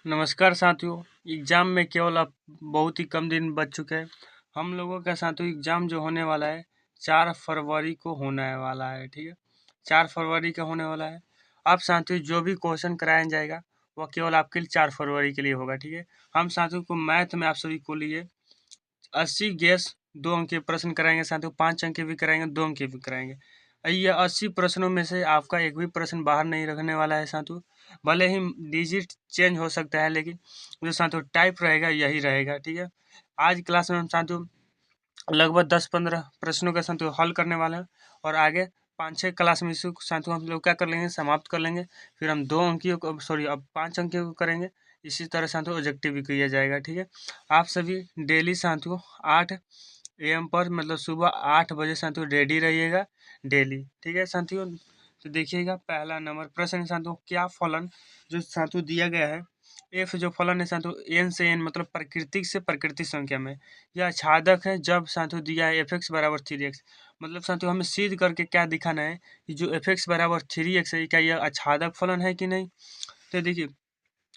नमस्कार साथियों। एग्ज़ाम में केवल अब बहुत ही कम दिन बच चुके हैं। हम लोगों का साथियों एग्ज़ाम जो होने वाला है 4 फरवरी को होने वाला है। ठीक है, 4 फरवरी का होने वाला है। अब साथियों जो भी क्वेश्चन कराया जाएगा वह केवल आपके लिए 4 फरवरी के लिए होगा। ठीक है, हम साथियों को मैथ में आप सभी को लिए 80 गैस 2 अंक के प्रश्न कराएंगे साथियों, 5 अंक के भी कराएंगे, 2 अंक के भी कराएंगे। ये 80 प्रश्नों में से आपका एक भी प्रश्न बाहर नहीं रखने वाला है साथियों। भले ही डिजिट चेंज हो सकता है लेकिन जो साथियों टाइप रहेगा यही रहेगा। ठीक है, आज क्लास में हम साथियों लगभग 10-15 प्रश्नों का साथियों हल करने वाले हैं और आगे 5-6 क्लास में इसी साथियों हम लोग क्या कर लेंगे, समाप्त कर लेंगे। फिर हम 2 अंकियों को अब 5 अंकियों को करेंगे। इसी तरह साथियों ऑब्जेक्टिव भी किया जाएगा। ठीक है, आप सभी डेली साथियों 8 AM पर मतलब सुबह 8 बजे साथियों रेडी रहिएगा डेली। ठीक है साथियों, तो देखिएगा पहला नंबर प्रश्न है साथियों, क्या फलन जो साथियों दिया गया है एफ जो फलन है साथियों एन से एन मतलब प्राकृतिक से प्राकृतिक संख्या में यह आच्छादक है जब साथियों दिया है एफ एक्स बराबर 3x। मतलब साथियों हमें सिद्ध करके क्या दिखाना है कि जो एफ एक्स बराबर 3x है क्या यह आच्छादक फलन है कि नहीं। तो देखिए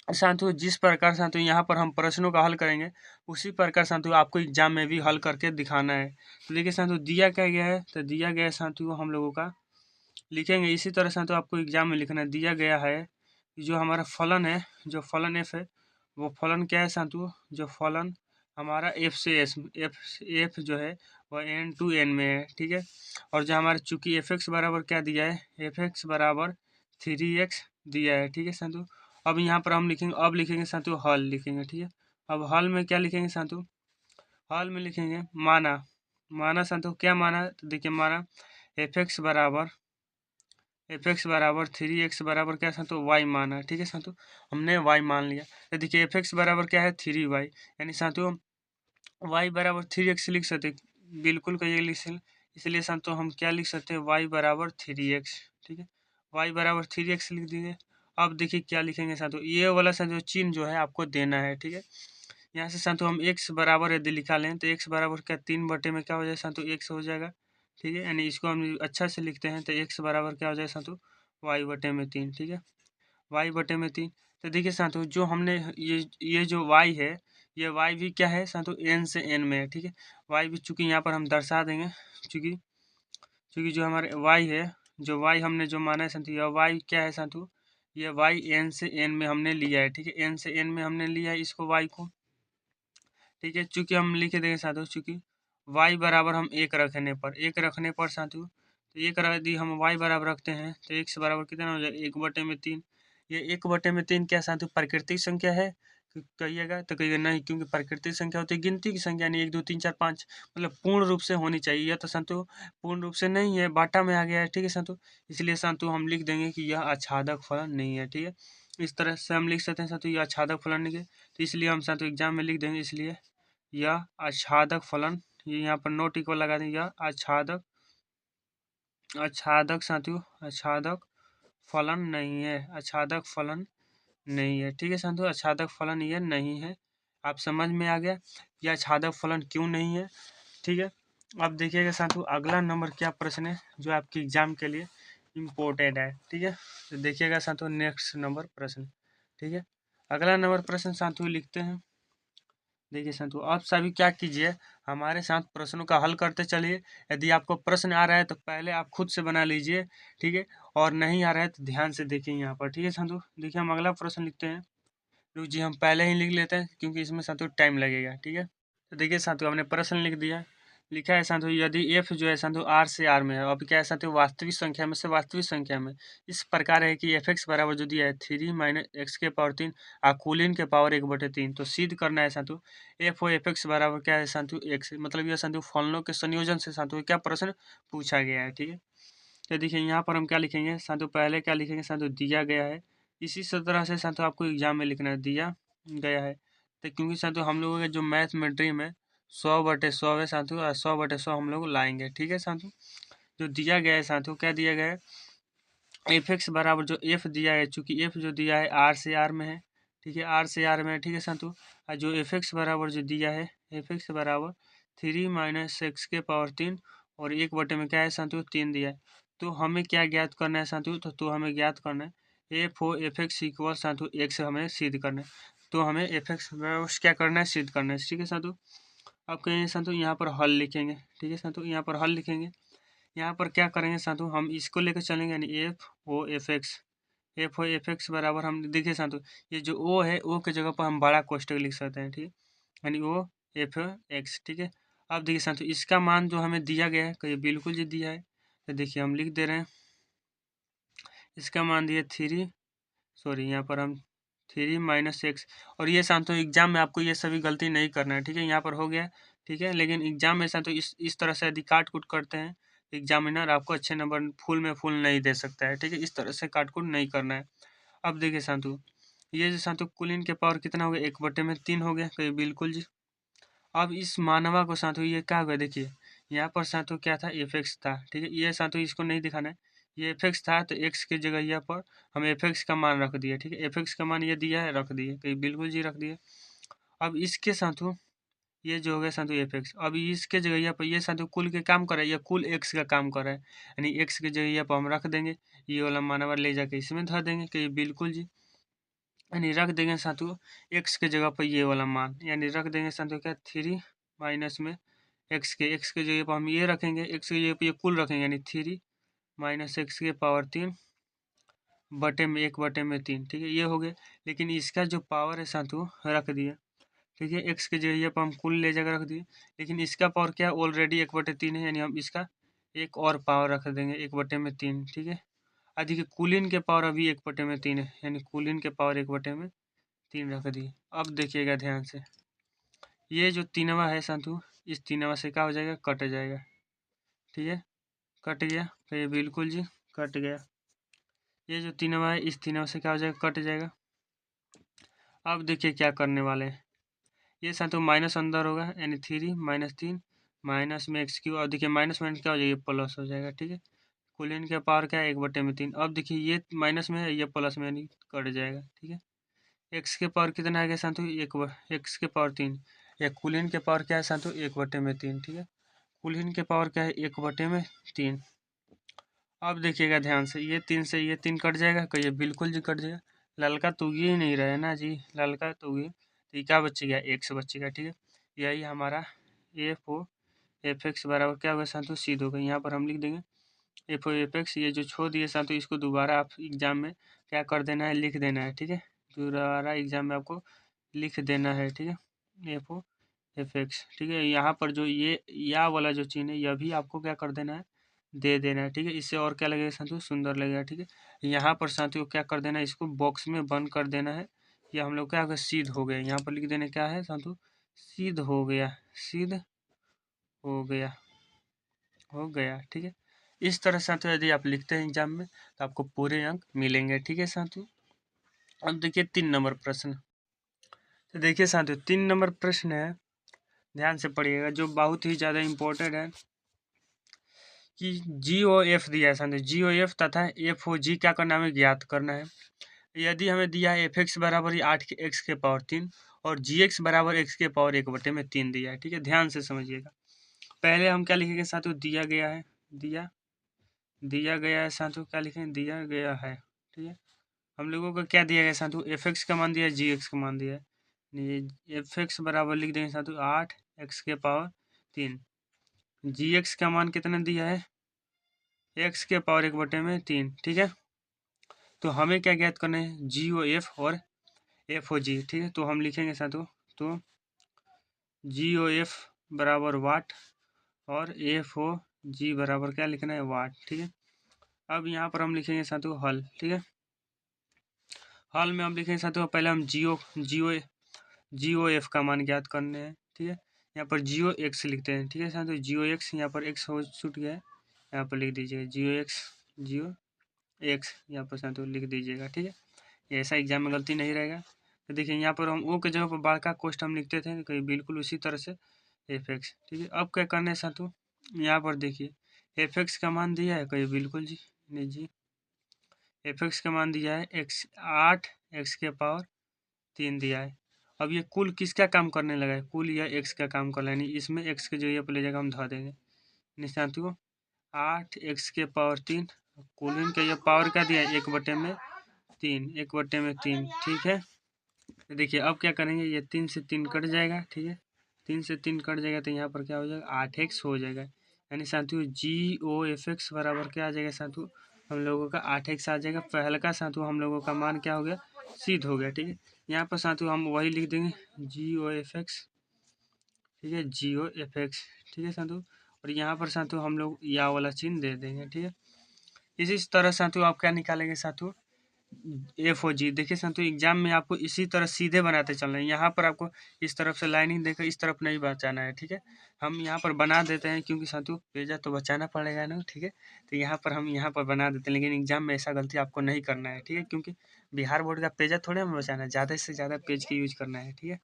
साथियों जिस प्रकार साथियों यहाँ पर हम प्रश्नों का हल करेंगे उसी प्रकार साथियों आपको एग्जाम में भी हल करके दिखाना है। तो देखिए साथियों दिया क्या गया है, तो दिया गया है साथियों हम लोगों का लिखेंगे इसी तरह साथियों आपको एग्जाम में लिखना है। दिया गया है कि जो हमारा फलन है, जो फलन एफ है वो फलन क्या है साथियों, जो फलन हमारा एफ से एस एफ एफ जो है वह एन टू एन में है। ठीक है, और जो हमारे चूंकि एफ एक्स बराबर क्या दिया है, एफ एक्स बराबर 3x दिया है। ठीक है साथियों, अब यहाँ पर हम लिखेंगे, अब लिखेंगे साथियों हल लिखेंगे। ठीक है, अब हल में क्या लिखेंगे साथियों, हल में लिखेंगे माना। माना साथियों क्या माना, तो देखिए माना एफ एक्स बराबर 3x बराबर क्या साथियों वाई माना। ठीक है साथियों, हमने वाई मान लिया। तो देखिए एफ एक्स बराबर क्या है 3y, यानी साथियों वाई बराबर 3x लिख सकते, बिल्कुल कहिए लिख सकते। इसलिए साथियों हम क्या लिख सकते हैं, वाई बराबर 3x। ठीक है, वाई बराबर 3x लिख दीजिए। अब देखिए क्या लिखेंगे साथियों, ये वाला साथियों चिन्ह जो है आपको देना है। ठीक है, यहाँ से साथियों हम x बराबर यदि लिखा लें तो x बराबर क्या 3 बटे में क्या हो जाएगा साथियों x हो जाएगा। ठीक है, यानी इसको हम अच्छा से लिखते हैं तो x बराबर क्या हो जाएगा साथियों y बटे में 3। ठीक है, y बटे में 3। तो देखिए साथियों जो हमने ये जो y है ये y भी क्या है साथियों n से n में है। ठीक है, y भी चूंकि यहाँ पर हम दर्शा देंगे, चूंकि चूंकि जो हमारे y है, जो y हमने जो माना है साथियों यह y क्या है साथियों, ये y n से n में हमने लिया है। ठीक है, n से n में हमने लिया है इसको y को। ठीक है, चूंकि हम लिखे देंगे साथियों चूंकि y बराबर हम एक रखने पर साथियों, तो एक यदि हम y बराबर रखते हैं तो x बराबर कितना हो जाएगा 1/3। ये 1/3 क्या साथियों प्राकृतिक संख्या है, कहिएगा तो कहिएगा नहीं, क्योंकि प्राकृतिक संख्या होती है गिनती की संख्या, नहीं 1 2 3 4 5 मतलब पूर्ण रूप से होनी चाहिए। यह तो साथियों पूर्ण रूप से नहीं है, बाटा में आ गया है। ठीक है साथियों, इसलिए साथियों हम लिख देंगे कि यह आच्छादक फलन नहीं है। ठीक है, इस तरह से हम लिख सकते हैं साथियों यह आच्छादक फलन नहीं है, तो इसलिए हम साथियों एग्जाम में लिख देंगे इसलिए यह आच्छादक फलन, ये यहाँ पर नोट इक्वल लगा दें, यह आच्छादक आच्छादक साथियों आच्छादक फलन नहीं है, आच्छादक फलन नहीं है। ठीक है साथियों, आच्छादक फलन ये नहीं है। आप समझ में आ गया यह आच्छादक फलन क्यों नहीं है। ठीक है, अब देखिएगा साथियों अगला नंबर क्या प्रश्न है जो आपके एग्जाम के लिए इम्पोर्टेंट है। ठीक है, तो देखिएगा साथियों नेक्स्ट नंबर प्रश्न। ठीक है, अगला नंबर प्रश्न साथियों लिखते हैं। देखिए साथियों आप सभी क्या कीजिए, हमारे साथ प्रश्नों का हल करते चलिए। यदि आपको प्रश्न आ रहा है तो पहले आप खुद से बना लीजिए। ठीक है, और नहीं आ रहा है तो ध्यान से देखिए यहाँ पर। ठीक है साथियों, देखिए हम अगला प्रश्न लिखते हैं। रुक जी, हम पहले ही लिख लेते हैं क्योंकि इसमें साथियों टाइम लगेगा। ठीक है, तो देखिए साथियों हमने प्रश्न लिख दिया, लिखा है साथियों यदि f जो है साथियों r से r में है, अब क्या है साथियों वास्तविक संख्या में से वास्तविक संख्या में इस प्रकार है कि एफ एक्स बराबर जो दिया है 3 माइनस एक्स के पावर 3 आकुलिन के पावर 1/3। तो सिद्ध करना है साथियों एफ ओ एफ एक्स बराबर क्या है साथियों एक्स, मतलब यह साथियों फलनों के संयोजन से साथियों क्या प्रश्न पूछा गया है। ठीक है, तो देखिए यहाँ पर हम क्या लिखेंगे साथियों, पहले क्या लिखेंगे साथियों दिया गया है, इसी तरह से साथियों आपको एग्जाम में लिखना है दिया गया है। तो क्योंकि साथियों हम लोगों का जो मैथ में ड्रीम है 100/100 है साथियों, और 100/100 हम लोग लाएंगे। ठीक है साथियों, जो दिया गया है साथियों क्या दिया गया है एफ एक्स बराबर जो एफ दिया है, चूंकि एफ जो दिया है आर से आर में है। ठीक है, आर से आर में है। ठीक है साथियों, और जो एफ एक्स बराबर जो दिया है एफ एक्स बराबर 3 माइनस एक्स के पावर 3 और 1/में क्या है साथियों 3 दिया है। तो हमें क्या ज्ञात करना है साथियों, तो हमें ज्ञात करना है f o f x equal साथियों एक्स हमें सिद्ध करना है। तो हमें एफ एक्स बराबर क्या करना है, सिद्ध करना है। ठीक है साथियों, अब कहेंगे साथियों यहाँ पर हल लिखेंगे। ठीक है साथियों, यहाँ पर हल लिखेंगे। यहाँ पर क्या करेंगे साथियों, हम इसको लेकर चलेंगे, यानी एफ ओ एफ एक्स बराबर हम देखिए साथियों, ये जो ओ है, ओ के जगह पर हम बड़ा कोष्टक लिख सकते हैं। ठीक है, यानी ओ एफ एक्स। ठीक है, अब देखिए साथियों, इसका मान जो हमें दिया गया है, कहीं बिल्कुल जी दिया है, तो देखिए हम लिख दे रहे हैं, इसका मान दिया यहाँ पर हम 3 - x। और ये साथियों एग्जाम में आपको ये सभी गलती नहीं करना है। ठीक है, यहाँ पर हो गया। ठीक है, लेकिन एग्जाम में साथियों इस तरह से यदि काट कूट करते हैं, एग्जामिनर आपको अच्छे नंबर फुल में फुल नहीं दे सकता है। ठीक है, इस तरह से काट कूट नहीं करना है। अब देखिए साथियों, ये जो साथियों कुलीन के पावर कितना हो गया, 1/3 हो गया, कहीं बिल्कुल जी। अब इस मानवा को साथियों ये क्या होगा, देखिए यहाँ पर साथियों क्या था, एफ एक्स था। ठीक है, ये साथियों इसको नहीं दिखाना है, ये एफ एक्स था, तो एक्स की जगह यहाँ पर हम एफ एक्स का मान रख दिए। ठीक है, एफ एक्स का मान ये दिया है, रख दिए, कहीं बिल्कुल जी रख दिए। अब इसके साथियों ये जो हो गया साथियों एफ एक्स, अब इसके जगह यहाँ पर ये साथियों कुल के काम कर रहा है, या कुल एक्स का काम कर रहा है, यानी एक्स की जगह यहाँ पर हम रख देंगे, ये वाला मानवा ले जाके इसमें धर देंगे, कहीं बिल्कुल जी, यानी रख देंगे साथियों एक्स के जगह पर ये वाला मान, यानी रख देंगे साथियों क्या, 3 माइनस में एक्स के जगह पर हम ये रखेंगे, एक्स की जगह पर ये कुल रखेंगे, यानी 3 - x⁻³ 1/3। ठीक है, ये हो गए। लेकिन इसका जो पावर है साथियों रख दिया। ठीक है, एक्स के जगह पर हम कुल ले जाकर रख दिए, लेकिन इसका पावर क्या ऑलरेडी 1/3 है, यानी हम इसका एक और पावर रख देंगे 1/3। ठीक है, देखिए कुलीन के पावर अभी 1/3 है, यानी कुलीन के पावर 1/3 रख दिए। अब देखिएगा ध्यान से, ये जो तीनवा है साथियों, इस तीनवा से क्या हो जाएगा, कट जाएगा। ठीक है, कट गया, तो ये बिल्कुल जी कट गया। ये जो तीनवा है, इस तीनवा से क्या हो जाएगा, कट जाएगा। अब देखिए क्या करने वाले हैं, ये साथियों माइनस अंदर होगा, यानी 3 - 3 माइनस में x क्यू, और देखिए माइनस माइनस क्या हो जाएगा, प्लस हो जाएगा। ठीक है, कुलीन के पावर क्या है, 1/3। अब देखिए ये माइनस में है, ये प्लस में, यानी कट जाएगा। ठीक है, एक्स के पावर कितना आ गया साथियों, एक्स के पावर 3, या कुलीन के पावर क्या है साथियों, 1/3। ठीक है, कुलीन के पावर क्या है, 1/3। अब देखिएगा ध्यान से, ये 3 से ये 3 कट जाएगा, कहिए बिल्कुल जी कट जाएगा। ललका तो उग ही नहीं रहा है ना जी, ललका तो उगे, तो ये क्या बचेगा, एक्स बचेगा। ठीक है, यही हमारा एफ एक्स बराबर क्या होगा साथियों, सिद्ध होगा। यहाँ पर हम लिख देंगे एफ ओ एफ एक्स, ये जो छोड़ दिए साथियों, इसको दोबारा आप एग्जाम में क्या कर देना है, लिख देना है। ठीक है, दोबारा एग्जाम में आपको लिख देना है। ठीक है, एफ ओ एफ एक्स। ठीक है, यहाँ पर जो ये या वाला जो चिन्ह है, यह भी आपको क्या कर देना है, दे देना है। ठीक है, इससे और क्या लगेगा साथियों, सुंदर लगेगा। ठीक है, यहाँ पर साथियों क्या कर देना है, इसको बॉक्स में बंद कर देना है। या हम लोग क्या होगा, सिद्ध हो गया, यहाँ पर लिख देना क्या है साथियों, सिद्ध हो गया, सिद्ध हो गया, हो गया। ठीक है, इस तरह साथियों यदि आप लिखते हैं एग्जाम में, तो आपको पूरे अंक मिलेंगे। ठीक है साथियों, अब देखिए 3 नंबर प्रश्न। तो देखिए साथियों 3 नंबर प्रश्न है, ध्यान से पढ़िएगा, जो बहुत ही ज़्यादा इम्पोर्टेंट है, कि जी ओ एफ दिया है साथियों, जी ओ एफ तथा एफ ओ जी क्या करना है, हमें ज्ञात करना है। यदि हमें दिया है एफ एक्स बराबर 8 x के पावर 3 और जी एक्स बराबर x के पावर 1/3 दिया है। ठीक है, ध्यान से समझिएगा। पहले हम क्या लिखेंगे साथियों, दिया गया है, दिया गया है साथियों, क्या लिखेंगे, दिया गया है। ठीक है, हम लोगों को क्या दिया गया साथियों, एफ एक्स का मान दिया है, जी एक्स का मान दिया है। एफ एक्स बराबर लिख देंगे साथियों 8 x के पावर 3, जी एक्स का मान कितना दिया है, x के पावर 1/3। ठीक है, तो हमें क्या ज्ञात करना है, जी ओ एफ और एफ ओ जी। ठीक है, तो हम लिखेंगे साथियों, तो जी ओ एफ बराबर वाट और एफ ओ जी बराबर क्या लिखना है, वाट। ठीक है, अब यहाँ पर हम लिखेंगे साथियों हल। ठीक है, हल में हम लिखेंगे साथियों, पहले हम जी ओ एफ का मान ज्ञात करने हैं। ठीक है, यहाँ पर जी ओ एक्स लिखते हैं। ठीक है साथियों, जी ओ एक्स, यहाँ पर एक्स हो छूट गया है, यहाँ पर लिख दीजिएगा जी ओ एक्स, यहाँ पर साथियों लिख दीजिएगा। ठीक है, ऐसा एग्जाम में गलती नहीं रहेगा। तो देखिए यहाँ पर हम ओ के जगह पर बड़का कोष्ट हम लिखते थे, कहीं बिल्कुल उसी तरह से एफ एक्स। ठीक है, अब क्या करना है साथियों, यहाँ पर देखिए एफ एक्स का मान दिया है, कहीं बिल्कुल जी नहीं जी, एफ एक्स का मान दिया है 8 x के पावर 3 दिया है। अब ये कुल किसका काम करने लगा है, कुल या एक्स का काम कर रहा है, यानी इसमें एक्स के जगह पर ले जाकर हम धर देंगे। यानी साथियों 8 x के पावर 3, कुल इनका ये पावर क्या दिया है, 1/3। 1/3। ठीक है, तो देखिए अब क्या करेंगे, ये 3 से 3 कट जाएगा, ठीक है। 3 से 3 कट जाएगा तो यहाँ पर क्या हो जाएगा, 8x हो जाएगा। यानी साथियों GOFX बराबर क्या आ जाएगा साथियों, हम लोगों का 8x आ जाएगा। पहले का साथियों हम लोगों का मान क्या हो गया, सिद्ध हो गया, ठीक है। यहाँ पर साथियों हम वही लिख देंगे GOFX, ठीक है, GOFX, ठीक है साथियों। और यहाँ पर साथियों हम लोग या वाला चिन्ह दे देंगे, ठीक है। इसी तरह साथियों आप क्या निकालेंगे साथियों, FOG। देखिए साथियों एग्जाम में आपको इसी तरह सीधे बनाते चलना है। यहाँ पर आपको इस तरफ से लाइनिंग देकर इस तरफ नहीं बचाना है, ठीक है। हम यहाँ पर बना देते हैं क्योंकि साथियों पेजा तो बचाना पड़ेगा ना, ठीक है। तो यहाँ पर हम यहाँ पर बना देते हैं, लेकिन एग्जाम में ऐसा गलती आपको नहीं करना है, ठीक है। क्योंकि बिहार बोर्ड का पेजा थोड़े हमें बचाना है, ज़्यादा से ज़्यादा पेज का यूज करना है, ठीक है।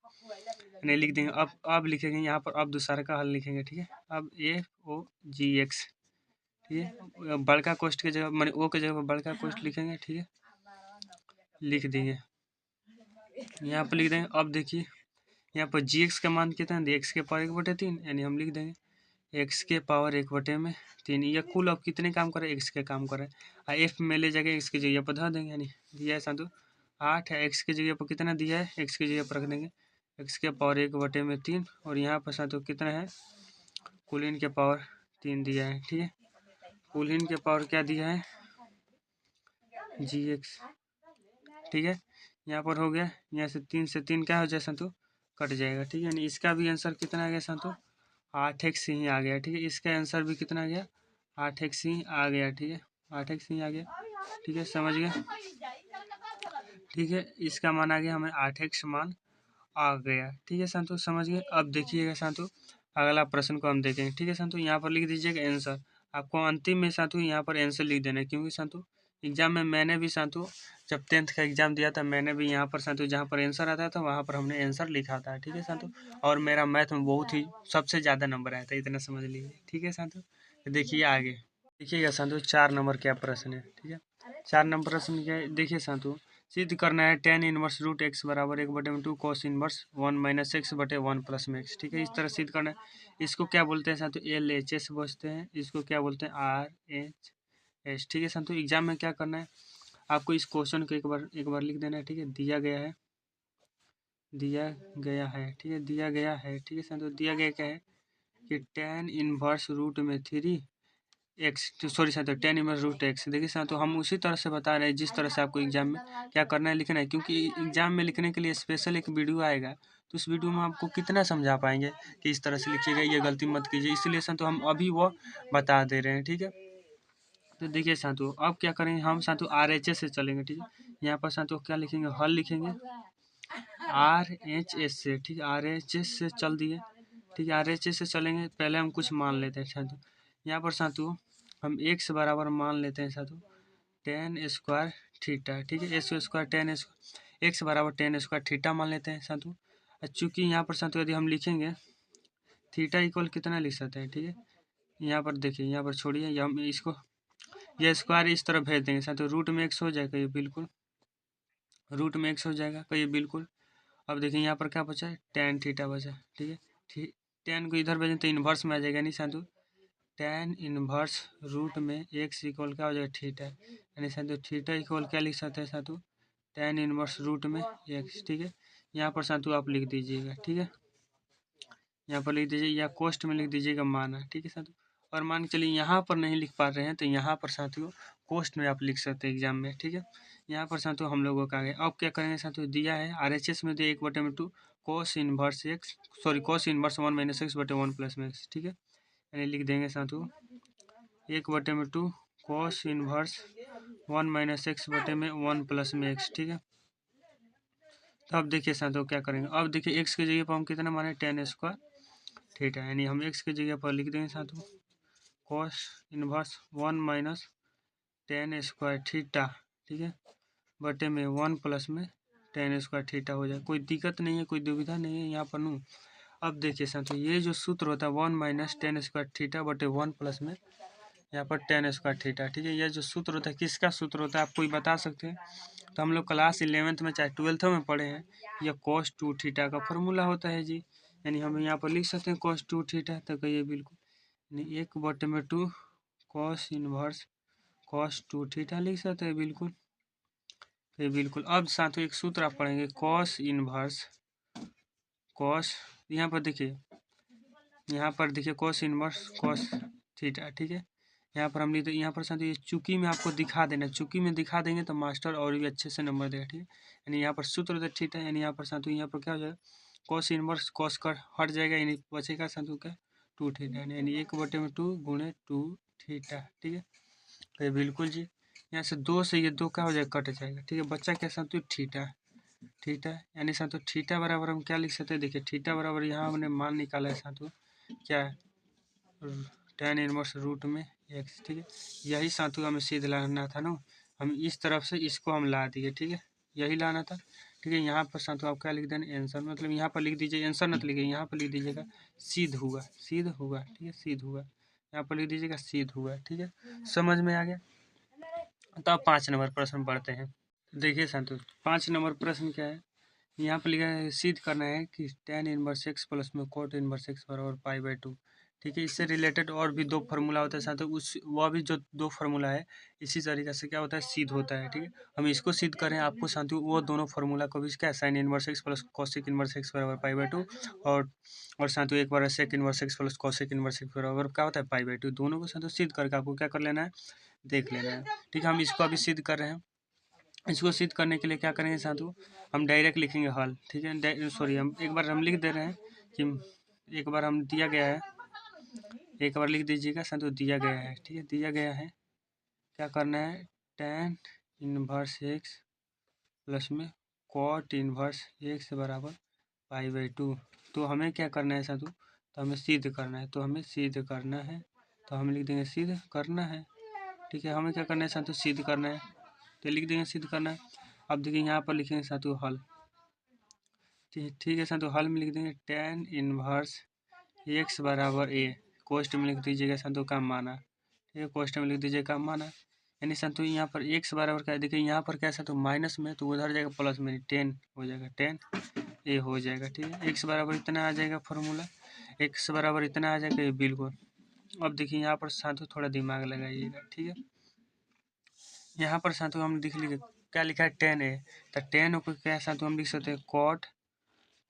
नहीं लिख देंगे अब लिखेंगे यहाँ पर, अब दूसरा का हल लिखेंगे, ठीक है। अब FOGX, ठीक है। बड़का कोष्ठ की जगह माने ओ की जगह पर बड़का कोष्ठ लिखेंगे, ठीक है, लिख देंगे। यहाँ पर लिख देंगे। अब देखिए यहाँ पर GX का मान कितना है, x के पावर 1/3, यानी हम लिख देंगे x के पावर 1/3। ये कुल अब कितने काम करे, x के काम करे। F में ले जाके x की जगह पर धर देंगे, यानी दिया है साधु 8 है, x की जगह पर कितना दिया है, x की जगह पर रख देंगे x के पावर 1/3। और यहाँ पर साधु कितना है, कुलीन के पावर 3 दिया है, ठीक है। कुलीन के पावर क्या दिया है, GX, ठीक है। यहाँ पर हो गया, यहाँ से 3 से 3 क्या हो जाए संतु, कट जाएगा, ठीक है। यानी इसका भी आंसर कितना आ गया संतु, 8x ही आ गया, ठीक है। इसका आंसर भी कितना आ गया, 8x ही आ गया, ठीक है। 8x ही आ गया, ठीक है, समझ गए, ठीक है। इसका मान आ गया हमें 8x मान आ गया, ठीक है संतु, समझ गए। अब देखिएगा संतु अगला प्रश्न को हम देखेंगे, ठीक है संतु। यहाँ पर लिख दीजिएगा आंसर। आपको अंतिम में साथू यहाँ पर आंसर लिख देना है, क्योंकि साथू एग्जाम में मैंने भी साथू जब 10th का एग्जाम दिया था, मैंने भी यहाँ पर साथू जहाँ पर आंसर आता था वहाँ पर हमने आंसर लिखा था, ठीक है साथू। और मेरा मैथ में बहुत ही सबसे ज़्यादा नंबर आया था, इतना समझ लीजिए, ठीक है साथू। तो देखिए आगे देखिएगा साथू 4 नंबर क्या प्रश्न है, ठीक है। 4 नंबर प्रश्न क्या है, देखिए साथू सिद्ध करना है tan इनवर्स रूट एक्स बराबर 1/2 cos इनवर्स 1 माइनस एक्स बटे 1 प्लस में एक्स, ठीक है। इस तरह सिद्ध करना है। इसको क्या बोलते हैं साथू, LHS बोलते हैं, इसको क्या बोलते हैं RHS, ठीक है साथू। एग्जाम में क्या करना है, आपको इस क्वेश्चन को एक बार लिख देना है, ठीक है। दिया गया है, ठीक है, दिया गया है, ठीक है साथू। दिया गया क्या है कि tan इनवर्स रूट में 3x, सॉरी साथियों tan इनवर्स रूट x। देखिए साथियों हम उसी तरह से बता रहे हैं जिस तरह से आपको एग्जाम में क्या करना है, लिखना है। क्योंकि एग्जाम में लिखने के लिए स्पेशल एक वीडियो आएगा, तो उस वीडियो में आपको कितना समझा पाएंगे कि इस तरह से लिखिएगा, ये गलती मत कीजिए, इसलिए साथियों हम अभी वो बता दे रहे हैं, ठीक है। तो देखिए साथियों अब क्या करेंगे, हम साथियों RHS से चलेंगे, ठीक है। यहाँ पर साथियों क्या लिखेंगे, हल लिखेंगे RHS से, ठीक है। RHS से चल दिए, ठीक है। RHS से चलेंगे, पहले हम कुछ मान लेते हैं साथियों। यहाँ पर साथियों हम x बराबर मान लेते हैं साथियों tan स्क्वायर थीटा, ठीक है। S² tan x बराबर tan स्क्वायर थीटा मान लेते हैं साथियों। चूँकि यहाँ पर साथियों यदि हम लिखेंगे थीटा इक्वल कितना लिख सकते हैं, ठीक है। यहाँ पर देखिए, यहाँ पर छोड़िए, या हम इसको ये स्क्वायर इस तरफ भेज देंगे साथियों, रूट में x हो जाएगा, ये बिल्कुल रूट में x हो जाएगा, कहिए बिल्कुल। अब देखिए यहाँ पर क्या बचा है, tan थीटा बचा, ठीक है। tan को इधर भेजें तो इन्वर्स में आ जाएगा, नहीं साधु tan इन्वर्स रूट में x इक्वल क्या हो जाएगा, थीटा, यानी साधु थीटा इक्वल क्या लिख सकते हैं साधु, tan इन्वर्स रूट में x, ठीक है। यहाँ पर साधु आप लिख दीजिएगा, ठीक है। यहाँ पर लिख दीजिए या कोष्ट में लिख दीजिएगा माना, ठीक है साथियों। और मान के चलिए यहाँ पर नहीं लिख पा रहे हैं तो यहाँ पर साथियों कोष्ट में आप लिख सकते हैं एग्जाम में, ठीक है। यहाँ पर साथियों हम लोगों का आगे अब क्या करेंगे साथियों, दिया है RHS में दिया 1/2 cos inverse x, sorry cos inverse 1 minus x बटे 1 प्लस में एक्स, ठीक है। यानी लिख देंगे साथियों 1/2 cos इनवर्स 1 माइनस एक्स बटे में 1 प्लस में एक्स, ठीक है। तो अब देखिए साथियों क्या करेंगे, अब देखिए एक्स की जगह पर हम कितना माने tan स्क्वायर थीटा, यानी हम x की जगह पर लिख देंगे साथियों cos inverse 1 minus tan square theta, ठीक है, बटे में 1 प्लस में tan स्क्वायर थीटा हो जाए। कोई दिक्कत नहीं है, कोई दुविधा नहीं है यहाँ पर नू। अब देखिए साथियों ये जो सूत्र होता है 1 माइनस tan स्क्वायर थीटा बटे 1 प्लस में यहाँ पर tan स्क्वायर थीटा, ठीक है। यह जो सूत्र होता है किसका सूत्र होता है, आप कोई बता सकते हैं। तो हम लोग क्लास 11th में चाहे 12th में पढ़े हैं, यह cos 2 थीटा का फॉर्मूला होता है जी। यानी हम यहाँ पर लिख सकते हैं cos 2 थीटा, तो कहिए बिल्कुल, यानी 1/2 cos इनवर्स cos 2 थीटा लिख सकते हैं बिल्कुल, ये बिल्कुल। अब साथियों एक सूत्र आप पढ़ेंगे कॉस इनवर्स, कॉस, यहाँ पर देखिए, यहाँ पर देखिए कॉस इनवर्स कॉस थीटा, ठीक है। यहाँ पर हम लिखते, यहाँ पर साथियों ये चुकी में आपको दिखा देना, चुकी में दिखा देंगे तो मास्टर और भी अच्छे से नंबर देगा, ठीक है। यानी यहाँ पर सूत्र तो ठीक है, यानी यहाँ पर साथियों यहाँ पर क्या हो जाएगा, कॉस इनवर्स कॉस कर हट जाएगा, यानी बचेगा साथियों क्या, 2 थीटा, यानी 1/2 गुणे 2 थीटा, ठीक है। तो ये बिल्कुल जी, यहाँ से 2 से ये 2 क्या हो जाएगा, कट जाएगा, ठीक है। बच्चा क्या साथियों, थीटा, थीटा, यानी साथियों थीटा बराबर हम क्या लिख सकते हैं, देखिए थीटा बराबर यहाँ हमने मान निकाला है साथियों, क्या है, tan इनवर्स रूट में x, ठीक है। यही साथियों हमें सीध लाना था ना, हम इस तरफ से इसको हम ला दिए, ठीक है, यही लाना था, ठीक है। यहाँ पर साथियों आप क्या लिख देना, आंसर, मतलब यहाँ पर लिख दीजिए, आंसर मत लिखिए, यहाँ पर लिख दीजिएगा सीध हुआ, सीध हुआ, ठीक है, सीध हुआ, यहाँ पर लिख दीजिएगा सीध हुआ, ठीक है। समझ में आ गया। तो अब 5 नंबर प्रश्न पढ़ते हैं। देखिए साथियों 5 नंबर प्रश्न क्या है, यहाँ पर लिखा है सिद्ध करना है कि tan इनवर्स x प्लस में cot इनवर्स x बराबर π/2, ठीक है। इससे रिलेटेड और भी 2 फार्मूला होता है साथियों, उस वह भी जो 2 फार्मूला है इसी तरीके से क्या होता है, सिद्ध होता है, ठीक है। हम इसको सिद्ध करें, आपको साथियों वो दोनों फार्मूला को भी क्या, sin inverse x plus cosec inverse x बराबर π/2 और साथियों एक बार sec inverse x plus cosec inverse x बराबर क्या होता है, π/2, दोनों को साथियों सिद्ध करके आपको क्या कर लेना है, देख लेना है, ठीक है। हम इसको अभी सिद्ध कर रहे हैं। इसको सिद्ध करने के लिए क्या करेंगे साथियों, हम डायरेक्ट लिखेंगे हल, ठीक है। सॉरी, हम एक बार हम लिख दे रहे हैं कि एक बार हम दिया गया है, एक बार लिख दीजिएगा साथियों, दिया गया है, ठीक है, दिया गया है, क्या करना है, tan इनवर्स x प्लस में cot इनवर्स x बराबर π/2, तो हमें क्या करना है साथियों, तो हमें सिद्ध करना है, तो हमें सिद्ध करना है, तो हम लिख देंगे सिद्ध करना है, ठीक है। हमें क्या करना है साथियों, सिद्ध करना है, तो लिख देंगे सिद्ध करना है। अब देखिए यहाँ पर लिखेंगे साथियों हल, ठीक है साथियों, हल में लिख देंगे tan इनवर्स x बराबर a, कोष्ट में लिख दीजिएगा साथियों काम माना, ठीक है, कोष्ट में लिख दीजिए काम माना, यानी साथियों यहाँ पर x बराबर क्या है, देखिए यहाँ पर क्या है साथियों माइनस में, तो उधर जाएगा प्लस में, 10 हो जाएगा, 10 a हो जाएगा, ठीक है। x बराबर इतना आ जाएगा फार्मूला, x बराबर इतना आ जाएगा, ये बिल्कुल। अब देखिए यहाँ पर साथियों थोड़ा दिमाग लगाइएगा, ठीक है। यहाँ पर साथियों हम लिख लीजिए क्या लिखा है, 10 a, तो 10 को क्या साथियों हम लिख सकते हैं cot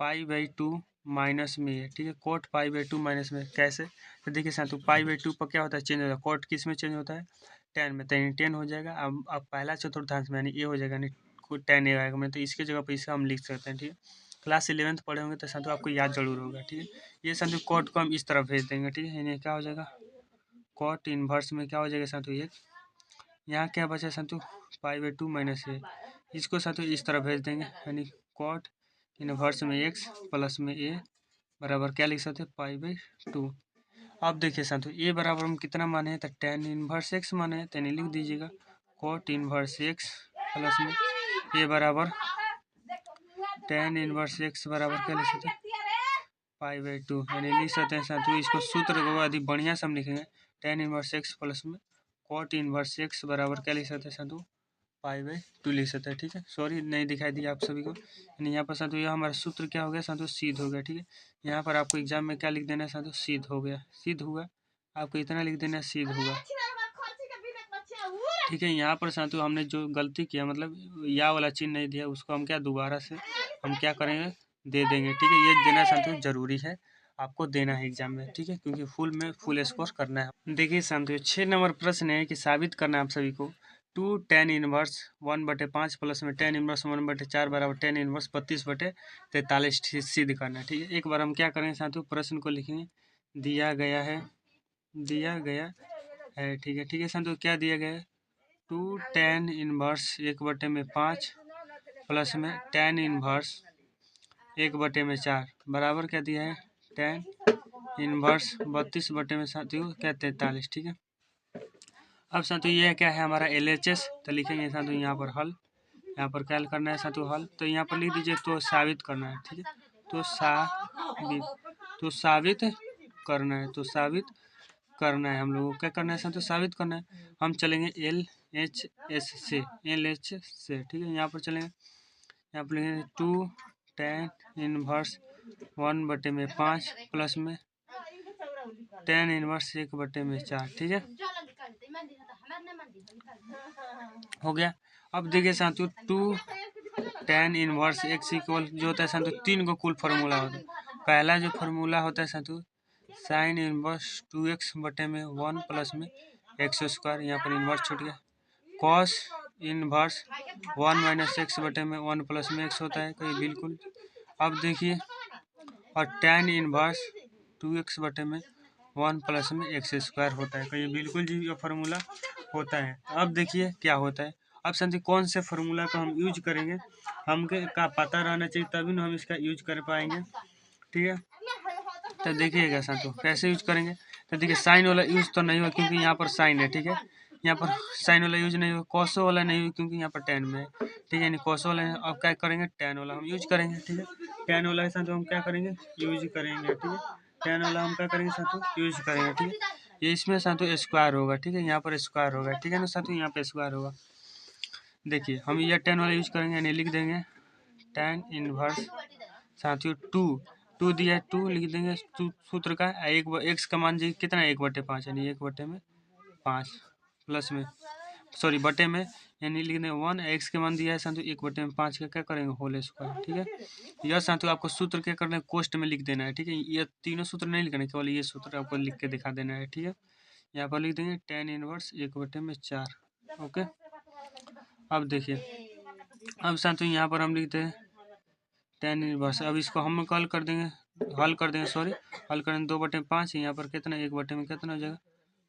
π/2 माइनस में है, ठीक है, cot π/2 माइनस में, कैसे, तो देखिए साथियों π/2 पर क्या होता है, चेंज होता है, cot किस में चेंज होता है, tan में, तो 10 हो जाएगा। अब पहला चतुर्थांश में यानी a हो जाएगा, यानी tan a आएगा, तो इसके जगह पर इसका हम लिख सकते हैं, ठीक है। क्लास 11th पढ़े होंगे तो साथियों आपको याद जरूर होगा, ठीक है। ये साथियों cot को हम इस तरफ भेज देंगे, ठीक है, यानी क्या हो जाएगा, cot इनवर्स में क्या हो जाएगा साथियों, ये यहाँ क्या बचा साथियों, π/2 माइनस a, इसको साथियों इस तरफ भेज देंगे, यानी cot इनवर्स में x प्लस में a बराबर क्या लिख सकते हैं, π/2। अब देखिए साथियों a बराबर हम कितना माने हैं, तो tan इनवर्स x माने हैं, तो लिख दीजिएगा cot इनवर्स x प्लस में a बराबर tan इनवर्स x बराबर क्या लिख सकते हैं, π/2, यानी लिख सकते हैं साथियों, इसको सूत्र को अधिक बढ़िया से हम लिखेंगे, tan इनवर्स x प्लस में cot इनवर्स x बराबर क्या लिख सकते हैं साथियों, π/2 लिख सकते हैं, ठीक है। सॉरी नहीं दिखाई दिया आप सभी को, यानी यहाँ पर साथियों यह हमारा सूत्र क्या हो गया साथियों, सिद्ध हो गया, ठीक है। यहाँ पर आपको एग्जाम में क्या लिख देना है साथियों, सिद्ध हो गया, सिद्ध हुआ, आपको इतना लिख देना है, सिद्ध हुआ, ठीक है। यहाँ पर साथियों हमने जो गलती किया, मतलब या वाला चिन्ह नहीं दिया, उसको हम क्या दोबारा से हम क्या करेंगे, दे देंगे, ठीक है। ये देना साथियों जरूरी है, आपको देना है एग्जाम में, ठीक है, क्योंकि फुल स्कोर करना है। देखिए साथियों 6 नंबर प्रश्न है कि साबित करना है आप सभी को 2 tan इनवर्स 1/5 प्लस में tan इनवर्स 1/4 बराबर tan इनवर्स 32/43 सिद्ध करना है, ठीक है। एक बार हम क्या करेंगे साथियों, प्रश्न को लिखेंगे, दिया गया है, दिया गया है, ठीक है साथियों, क्या दिया गया है, 2 tan इनवर्स 1/5 प्लस में tan इनवर्स 1/4 बराबर क्या दिया है, tan इनवर्स 32 साथियों क्या 43, ठीक है। अब साथियों ये क्या है हमारा LHS, तो लिखेंगे साथियों यहाँ पर हल, यहाँ पर क्या करना है साथियों हल, तो यहाँ पर लिख दीजिए तो साबित करना है, ठीक है, तो साबित करना है, तो साबित करना है, हम लोगों को क्या करना है साथियों, साबित करना है। हम चलेंगे LHS से, LHS से, ठीक है, यहाँ पर चलेंगे, यहाँ पर लिखेंगे 2 tan इनवर्स 1/5 प्लस में tan इनवर्स 1/4, ठीक है, हो गया। अब देखिए साथियों 2 tan इनवर्स x इक्वल जो होता है साथियों 3 को कुल फार्मूला होता है। पहला जो फार्मूला होता है साथियों साइन इनवर्स 2x बटे में 1 प्लस में एक्स स्क्वायर, यहाँ पर इन्वर्स छूट गया। कॉस इनवर्स 1 माइनस एक्स बटे में 1 प्लस में एक्स होता है, कहीं बिल्कुल। अब देखिए और tan इनवर्स 2x बटे में 1 प्लस में एक्स स्क्वायर होता है, कहीं बिल्कुल जी ये फार्मूला होता है। अब देखिए क्या होता है। अब समझिए कौन से फार्मूला को हम यूज करेंगे, हमके का पता रहना चाहिए तभी ना हम इसका यूज कर पाएंगे, ठीक है। तो देखिएगा साथियों कैसे यूज करेंगे। तो देखिए साइन वाला यूज तो नहीं हुआ क्योंकि यहाँ पर साइन है, ठीक है। यहाँ पर साइन वाला यूज नहीं हुआ, कॉसो वाला नहीं हुआ क्योंकि यहाँ पर टेन में है, ठीक है। यानी कॉसो वाला है। अब क्या करेंगे टेन वाला हम यूज करेंगे, ठीक है। टेन वाला के साथ हम क्या करेंगे यूज करेंगे, ठीक है। टेन वाला हम क्या करेंगे साथियों यूज करेंगे, ठीक है। ये इसमें साथियों स्क्वायर होगा, ठीक है। यहाँ पर स्क्वायर होगा, ठीक है ना साथियों, यहाँ पे स्क्वायर होगा। देखिए हम ये टेन वाला यूज करेंगे यानी लिख देंगे टेन इनवर्स साथियों 2 दिया है 2 लिख देंगे सूत्र का एक एक्स का मान जी कितना है 1/5 यानी 1/5 प्लस में सॉरी बटे में यानी लिख देंगे 1 एक्स के मान दिया है साथियों 1/5 का क्या करेंगे होल स्क्वायर, ठीक है। यह साथियों आपको सूत्र क्या करना है कोष्ट में लिख देना है, ठीक है। ये तीनों सूत्र नहीं लिखना है, केवल ये सूत्र आपको लिख के दिखा देना है, ठीक है। यहाँ पर लिख देंगे टेन इनवर्स 1/4, ओके। अब देखिए अब साथियों यहाँ पर हम लिखते हैं टेन इनवर्स। अब इसको हम हल कर देंगे हल कर देंगे 2/5। यहाँ पर कितना 1 में कितना हो जाएगा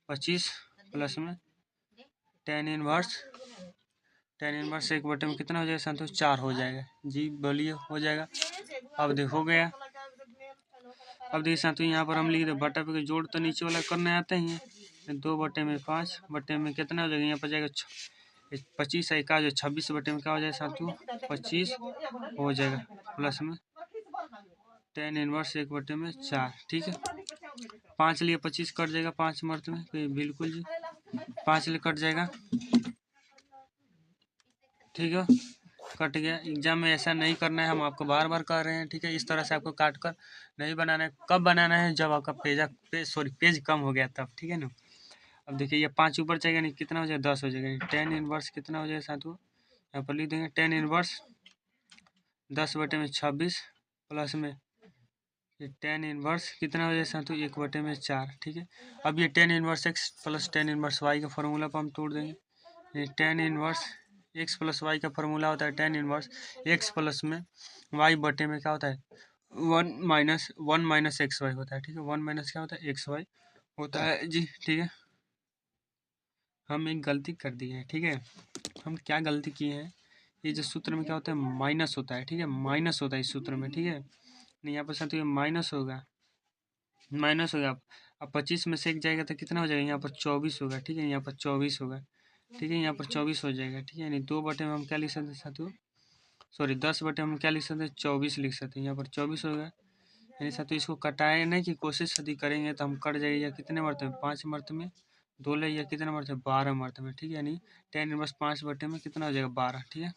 25 प्लस में टेन इनवर्स 1 में कितना हो जाएगा साथियों 4 हो जाएगा जी, बोलिए हो जाएगा। अब देखो हो गया। अब देखिए साथियों यहाँ पर हम लिख दे बटा पे जोड़ तो नीचे वाला करने आते ही है 2/5 बटे में कितना हो जाएगा यहाँ पर जाएगा 25 है का जो 26 बटे में क्या हो जाएगा साथियों 25 हो जाएगा प्लस में टेन इनवर्स 1/4, ठीक है। 5 लिए 25 कट जाएगा 5 मर्त में, तो बिल्कुल जी 5 लिए कट जाएगा, ठीक है। कट गया। एग्जाम में ऐसा नहीं करना है, हम आपको बार बार कह रहे हैं, ठीक है। इस तरह से आपको काट कर नहीं बनाना है। कब बनाना है जब आपका पेज कम हो गया तब, ठीक है ना। अब देखिए ये 5 ऊपर जाएगा नहीं कितना हो जाएगा 10 हो जाएगा। टेन इनवर्स कितना हो जाएगा साथियों यहाँ पर लिख देंगे टेन इनवर्स 10/26 प्लस में ये टेन इनवर्स कितना हो जाए साथियों 1/4, ठीक है। अब ये tan inverse x plus tan inverse y का फॉर्मूला पर हम तोड़ देंगे। ये tan inverse x plus y का फॉर्मूला होता है टेन इनवर्स एक्स प्लस में वाई बटे में क्या होता है 1 माइनस एक्स वाई होता है, ठीक है। 1 माइनस क्या होता है एक्स वाई होता है जी, ठीक है। हम एक गलती कर दिए हैं, ठीक है। हम क्या गलती किए हैं, ये जो सूत्र में क्या होता है माइनस होता है, ठीक है। माइनस होता है इस सूत्र में, ठीक है। नहीं यहाँ पर साथियों माइनस होगा अब 25 में से एक जाएगा तो कितना हो जाएगा यहाँ पर 24 होगा, ठीक है। यहाँ पर 24 होगा, ठीक है। यहाँ पर 24 हो जाएगा, ठीक है। यानी 2 में हम क्या लिख सकते हैं साथियों सॉरी 10 हम क्या लिख सकते हैं 24 लिख सकते हैं। यहाँ पर 24 होगा यानी साथियों इसको कटाने की कोशिश यदि करेंगे तो हम कट जाएगा कितने मरते में 5 मरते में 2 ले या कितने मरते में 12 मरते में, ठीक है। यानी टेन इनवर्स 5 में कितना हो जाएगा 12, ठीक है।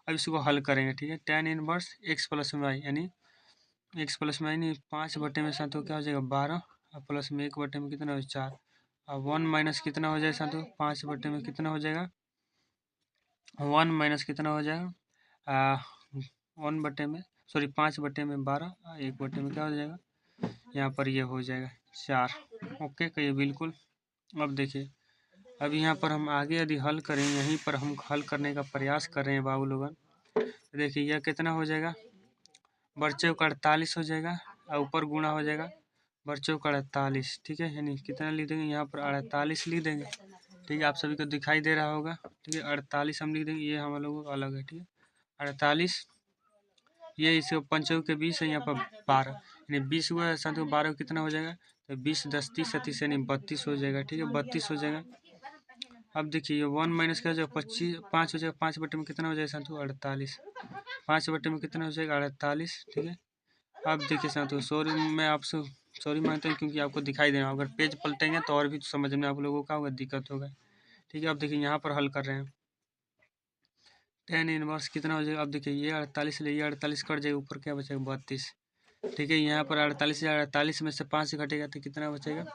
अब इसको हल करेंगे, ठीक है। Tan inverse x plus y यानी एक्स प्लस में यानी 5 में साथियों क्या हो जाएगा 12 और प्लस में 1 में कितना हो जाएगा 4 और 1 माइनस कितना हो जाएगा साथियों 5 में कितना हो जाएगा 1 माइनस कितना हो जाएगा 1 में सॉरी 5 में 12 1 में क्या हो जाएगा यहाँ पर ये हो जाएगा 4, ओके कहिए बिल्कुल। अब देखिए अब यहाँ पर हम आगे यदि हल करें यहीं पर हम हल करने का प्रयास कर रहे हैं बाबू लोगन। देखिए यह कितना हो जाएगा बच्चों का 48 हो जाएगा और ऊपर गुणा हो जाएगा बच्चों का 48, ठीक है। यानी कितना लिख देंगे यहाँ पर 48 लिख देंगे, ठीक है। आप सभी को दिखाई दे रहा होगा, ठीक है। 48 हम लिख देंगे, ये हम लोगों का अलग है, ठीक है। 48 ये इसे पंचों के 20 है यहाँ पर 12 यानी 20 हुआ है साथियों 12 कितना हो जाएगा तो 20 10 30 30 यानी 32 हो जाएगा, ठीक है। 32 हो जाएगा। अब देखिए 1 माइनस क्या हो जाएगा 25 5 हो जाएगा 5 में कितना हो जाएगा साथियों 48 5 में कितना हो जाएगा 48, ठीक है। अब देखिए साथियों सॉरी मैं आपसे सॉरी मांगता हूँ क्योंकि आपको दिखाई देना अगर पेज पलटेंगे तो और भी समझ में आप लोगों का होगा दिक्कत होगा, ठीक है। अब देखिए यहाँ पर हल कर रहे हैं टेन इनवर्स कितना हो जाएगा। अब देखिए ये 48 ले ये 48 कट जाएगा ऊपर क्या बचेगा 32, ठीक है। यहाँ पर 48 में से 5 घटेगा तो कितना बचेगा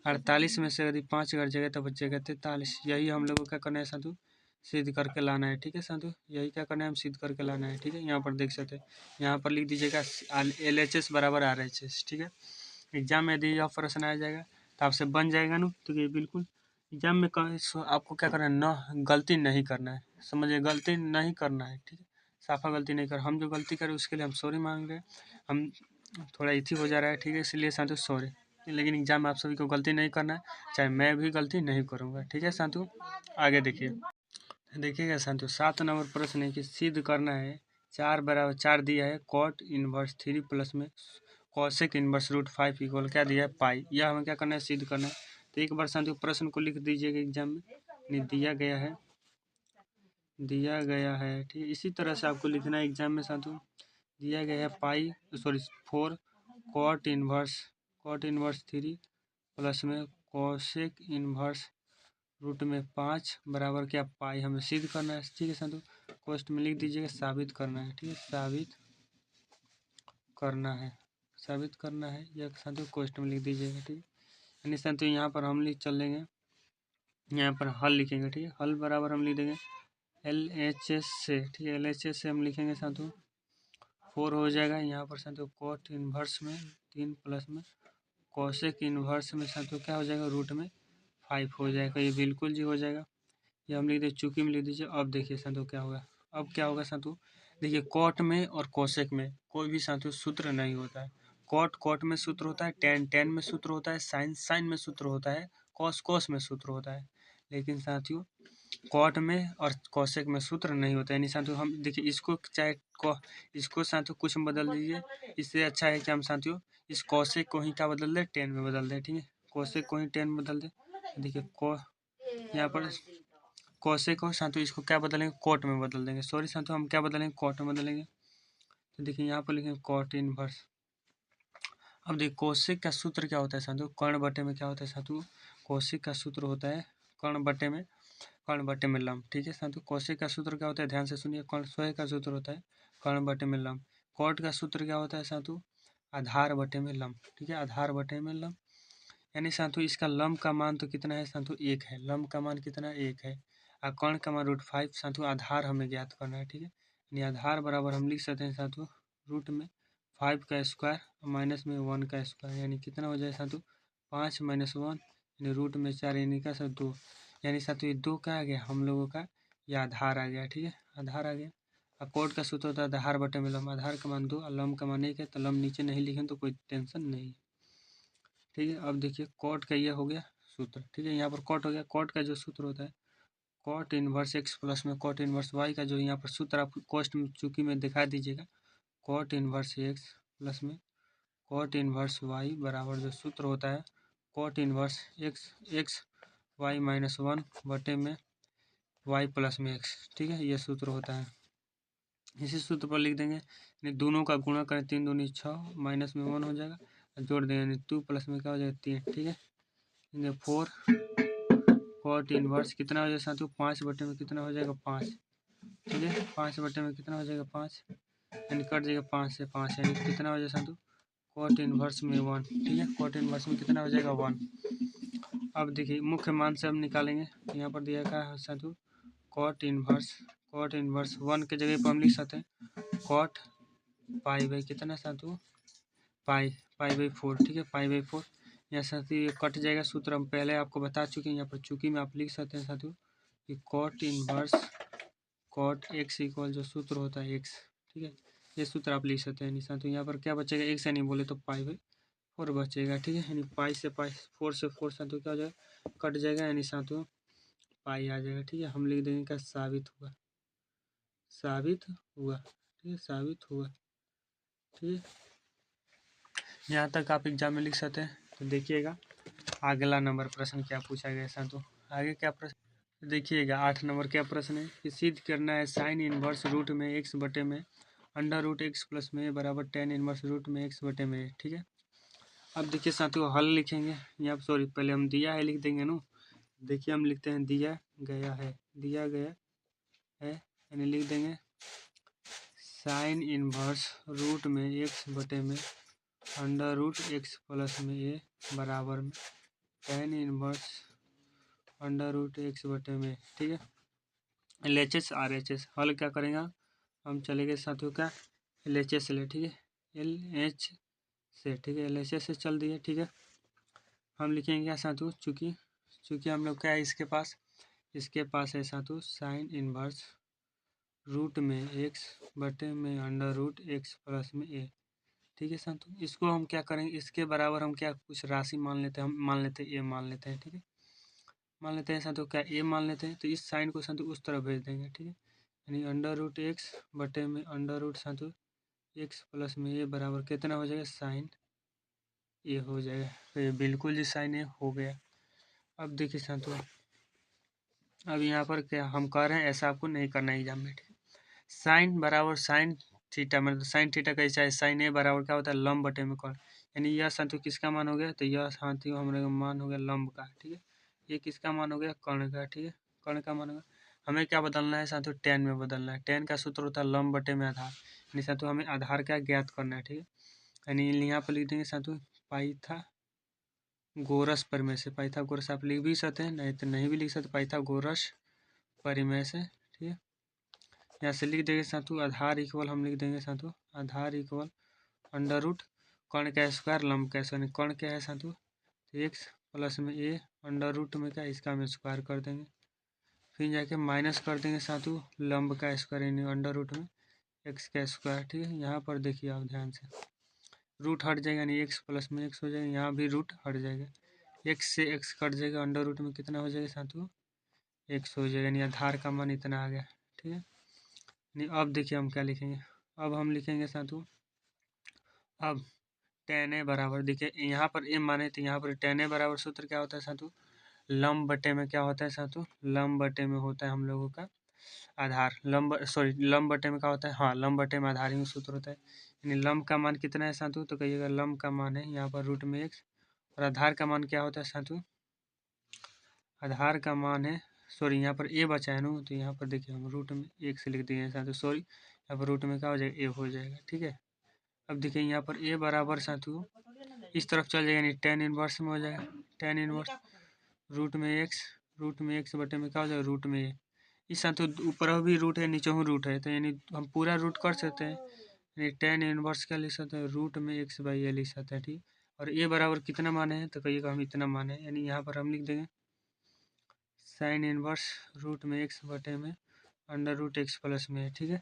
48 में से यदि 5 घट जाएगा तो बचेगा 43। यही हम लोगों का करना है साथियों सिद्ध करके लाना है। ठीक है साथियों, यही क्या करना है, हम सिद्ध करके लाना है। ठीक है, यहाँ पर देख सकते हैं, यहाँ पर लिख दीजिएगा LHS बराबर RHS। ठीक है, एग्जाम में यदि यह प्रश्न आ जाएगा तो आपसे बन जाएगा ना। तो ये बिल्कुल एग्जाम में आपको क्या करना है, ना गलती नहीं करना है, समझिए, गलती नहीं करना है। ठीक है, साफा गलती नहीं कर, हम जो गलती करें उसके लिए हम सॉरी मांग रहे हैं, हम थोड़ा इथी हो जा रहा है। ठीक है, इसलिए साथियों सॉरी, लेकिन एग्जाम में आप सभी को गलती नहीं करना है, चाहे मैं भी गलती नहीं करूँगा। ठीक है साथियों, आगे देखिएगा साथियों, 7 नंबर प्रश्न है कि सिद्ध करना है 4 बराबर 4 दिया है, कॉट इनवर्स 3 प्लस में कॉसेक इनवर्स रूट 5 इक्वल क्या दिया है, पाई। यह हमें क्या करना है, सिद्ध करना है। तो एक बार साथियों प्रश्न को लिख दीजिएगा एग्जाम में, नहीं दिया गया है, ठीक है, इसी तरह से आपको लिखना है एग्जाम में साथियों। दिया गया है पाई सॉरी 4 कॉट इनवर्स 3 प्लस में कॉसेक इनवर्स रूट में 5 बराबर क्या, पाई। हमें सिद्ध करना है। ठीक है साथियों, क्वेश्चन में लिख दीजिएगा साबित करना है। ठीक है, साबित करना है यह साथियों क्वेश्चन में लिख दीजिएगा। ठीक है, यानी साथियों यहाँ पर हम लिख चलेंगे, यहाँ पर हल लिखेंगे। ठीक है, हल बराबर हम लिख देंगे LHS से। ठीक है, LHS से हम लिखेंगे साथियों 4 हो जाएगा, यहाँ पर साथियों कॉट इनवर्स में 3 प्लस में कॉसेक इनवर्स में साथियों क्या हो जाएगा, रूट में 5 हो जाएगा। ये बिल्कुल जी हो जाएगा, ये हम लिख दे चूंकि में लिख दीजिए। अब देखिए साथियों क्या होगा, अब क्या होगा साथियों, देखिए कॉट में और कोसेक में कोई भी साथियों सूत्र नहीं होता है। कॉट में सूत्र होता है, टेन में सूत्र होता है, साइन में सूत्र होता है, कॉस में सूत्र होता है। लेकिन साथियों कॉट में और कोसेक में सूत्र नहीं होता है। यानी साथियों हम देखिए इसको चाहे इसको साथियों कुछ में बदल दीजिए, इससे अच्छा है कि हम साथियों इस कोसेक को ही क्या बदल दें, 10 में बदल दें। ठीक है, कोसेक को ही 10 में बदल दें। देखिए यहाँ पर कोसेक और साथियों इसको क्या बदलेंगे, कोट में बदल देंगे। सॉरी साथियों, हम क्या बदलेंगे, कोट में बदलेंगे। तो देखिए यहाँ पर लिखेंगे कोट इनवर्स। अब देखिए कोसेक का सूत्र क्या होता है साथियों, कर्ण बटे में क्या होता है साथियों, कोसेक का सूत्र होता है कर्ण बटे में लंब। ठीक है साथियों, कोसेक का सूत्र क्या होता है, ध्यान से सुनिए, कर्ण स्वयं का सूत्र होता है कर्ण बटे में लंब। कोट का सूत्र क्या होता है साथियों, आधार बटे में लंब। ठीक है, आधार बटे में लंब। यानी साथियों इसका लंब का मान तो कितना है साथियों, 1 है, लंब का मान कितना 1 है, और कर्ण का मान √5 साथियों, आधार हमें ज्ञात करना है। ठीक है, यानी आधार बराबर हम लिख सकते हैं साथियों रूट में 5 का स्क्वायर माइनस में 1 का स्क्वायर, यानी कितना हो जाए साथियों 5 - 1 यानी रूट में 4 यानी का सर 2, यानी साथियों ये 2 का आ गया हम लोगों का, ये आधार आ गया। ठीक है, आधार आ गया। और कोड का सूत्र होता है आधार बटे में लंब, आधार का मान 2 और लंब का मान 1 है, तो लंब नीचे नहीं लिखें तो कोई टेंशन नहीं। ठीक है, अब देखिए कॉट का ये हो गया सूत्र। ठीक है, यहाँ पर कॉट हो गया, कॉट का जो सूत्र होता है कॉट इनवर्स x प्लस में कॉट इनवर्स y का जो यहाँ पर सूत्र आप कॉस्ट में चूंकि में दिखा दीजिएगा, कॉट इनवर्स x प्लस में कॉट इनवर्स y बराबर जो सूत्र होता है कॉट इनवर्स x y - 1 बटे में y प्लस में x। ठीक है, ये सूत्र होता है, इसी सूत्र पर लिख देंगे। यानी दोनों का गुणा करें 3 दूनी 6 माइनस में 1 हो जाएगा, जोड़ देंगे यानी 2 प्लस में क्या हो जाएगा 3। ठीक है, 4 कॉट इनवर्स कितना हो जाएगा साथियों 5 बटे में कितना हो जाएगा 5। ठीक है, 5 बटे में कितना हो जाएगा 5, यानी कट जाएगा 5 से 5, यानी कितना हो जाएगा साथियों कॉट इनवर्स में 1। ठीक है, कॉट इनवर्स में कितना हो जाएगा 1। अब देखिए मुख्य मान से हम निकालेंगे, यहाँ पर दिया क्या है साथियों कॉट इनवर्स 1 के जगह पर हम लिख सकते हैं कॉट पाई बाई कितना साथियों पाई बाई 4। ठीक है, पाई बाई 4, यहाँ साथियों ये कट जाएगा सूत्र हम पहले आपको बता चुके हैं। यहाँ पर चूंकि में आप लिख सकते हैं साथियों कि cot inverse cot x equal जो सूत्र होता है x। ठीक है, ये सूत्र आप लिख सकते हैं साथियों। यहाँ पर क्या बचेगा, x यानी बोले तो पाई बाई 4 बचेगा। ठीक है, यानी पाई से 4 साथियों क्या हो जाएगा कट जाएगा, यानी साथियों पाई आ जाएगा। ठीक है, हम लिख देंगे क्या साबित हुआ। ठीक है, साबित हुआ। ठीक है, यहाँ तक आप एग्जाम में लिख सकते हैं। तो देखिएगा अगला नंबर प्रश्न क्या पूछा गया साथियों, आगे क्या प्रश्न देखिएगा 8 नंबर क्या प्रश्न है कि सिद्ध करना है साइन इनवर्स रूट में x बटे में अंडर रूट x प्लस में बराबर टेन इनवर्स रूट में x बटे में। ठीक है, अब देखिए साथियों हल लिखेंगे, यहाँ सॉरी पहले हम दिया है लिख देंगे ना। देखिए हम लिखते हैं दिया गया है यानी लिख देंगे साइन इनवर्स रूट में x बटे में अंडर रूट x प्लस में a बराबर में tan inverse under root x बटे में। ठीक है, LHS RHS हल क्या करेंगे हम चलेंगे साथियों क्या LHS से ले, ठीक है, LH से, ठीक है, LHS से चल दिए, ठीक है। हम लिखेंगे क्या साथियों, चूँकि हम लोग क्या है इसके पास है साथियों साइन इनवर्स रूट में x बटे में अंडर रूट x प्लस में a, ठीक है साथियों। इसको हम क्या करेंगे, इसके बराबर हम क्या कुछ राशि मान लेते हैं, हम मान लेते हैं a मान लेते हैं, ठीक है, मान लेते हैं साथियों क्या a मान लेते हैं। तो इस साइन को साथियों उस तरफ भेज देंगे, ठीक है, यानी अंडर रूट x बटे में अंडर रूट साथियों x प्लस में a बराबर कितना हो जाएगा साइन a हो जाएगा। तो ये बिल्कुल जी साइन a हो गया। अब देखिए साथियों, अब यहाँ पर क्या हम कह रहे हैं ऐसा आपको नहीं करना है एग्जाम में, ठीक है। साइन बराबर साइन थीटा, मतलब साइन थीटा कैसा है, साइन ए बराबर क्या होता है लंब बटे में कौन, यानी यह साथियों किसका मान हो गया, तो यह साथियों हमारे मान हो गया लंब का, ठीक है। ये किसका मान हो गया कर्ण का, ठीक है, कर्ण का मान होगा। हमें क्या बदलना है साथियों, टेन में बदलना है। टेन का सूत्र होता है लंब बटे में आधार, यानी साथियों हमें आधार का ज्ञात करना है, ठीक है। यानी यहाँ पर लिख देंगे साथियों पाइथागोरस परिमेय से, पाइथागोरस आप लिख भी सकते हैं, नहीं तो नहीं भी लिख सकते, पाइथागोरस परिमेय से, ठीक है। यहाँ से लिख देंगे साथियों आधार इक्वल, हम लिख देंगे साथियों आधार इक्वल अंडर रूट कर्ण का स्क्वायर लंब का स्क्वायर, कर्ण क्या है साथियों एक्स प्लस में ए अंडर रूट में क्या इसका हम स्क्वायर कर देंगे, फिर जाके माइनस कर देंगे साथियों लंब का स्क्वायर यानी अंडर रूट में एक्स का स्क्वायर, ठीक है। यहाँ पर देखिए आप ध्यान से रूट हट जाएगा यानी एक्स प्लस में एक्स हो जाएगा, यहाँ भी रूट हट जाएगा, एक्स से एक्स कट जाएगा, अंडर रूट में कितना हो जाएगा साथियों एक्स हो जाएगा, यानी आधार का मान इतना आ गया, ठीक है। नहीं अब देखिए हम क्या लिखेंगे, अब हम लिखेंगे साथियों अब टेन ए बराबर, देखिए यहाँ पर ए माने तो यहाँ पर टेन ए बराबर सूत्र क्या होता है साथियों लंब बटे में क्या होता है साथियों लंब बटे में होता है हम लोगों का आधार, लंब बटे में क्या होता है, हाँ लंब बटे में आधार ही सूत्र होता है, यानी लंब का मान कितना है साथियों, तो कहिएगा लंब का मान है यहाँ पर रूट में एक्स, और आधार का मान क्या होता है साथियों आधार का मान है यहाँ पर ए बचा है ना, तो यहाँ पर देखिए हम रूट में एक से लिख दिए साथियों यहाँ पर रूट में क्या हो जाएगा ए हो जाएगा, ठीक है। अब देखिए यहाँ पर ए बराबर साथियों इस तरफ चल जाएगा यानी टेन इनवर्स में हो जाएगा, टेन इनवर्स रूट में एक्स बटे में क्या हो जाएगा रूट में ए, इस साथियों ऊपर भी रूट है नीचे भी रूट है, तो यानी हम पूरा रूट कर सकते हैं, यानी टेन इनवर्स क्या लिख सकते हैं रूट में एक्स बाई ए लिख सकते हैं, ठीक। और ए बराबर कितना माने हैं, तो कहिएगा हम इतना माने हैं, यानी यहाँ पर हम लिख देंगे साइन इनवर्स रूट में एक्स बटे में अंडर रूट एक्स प्लस में, ठीक है,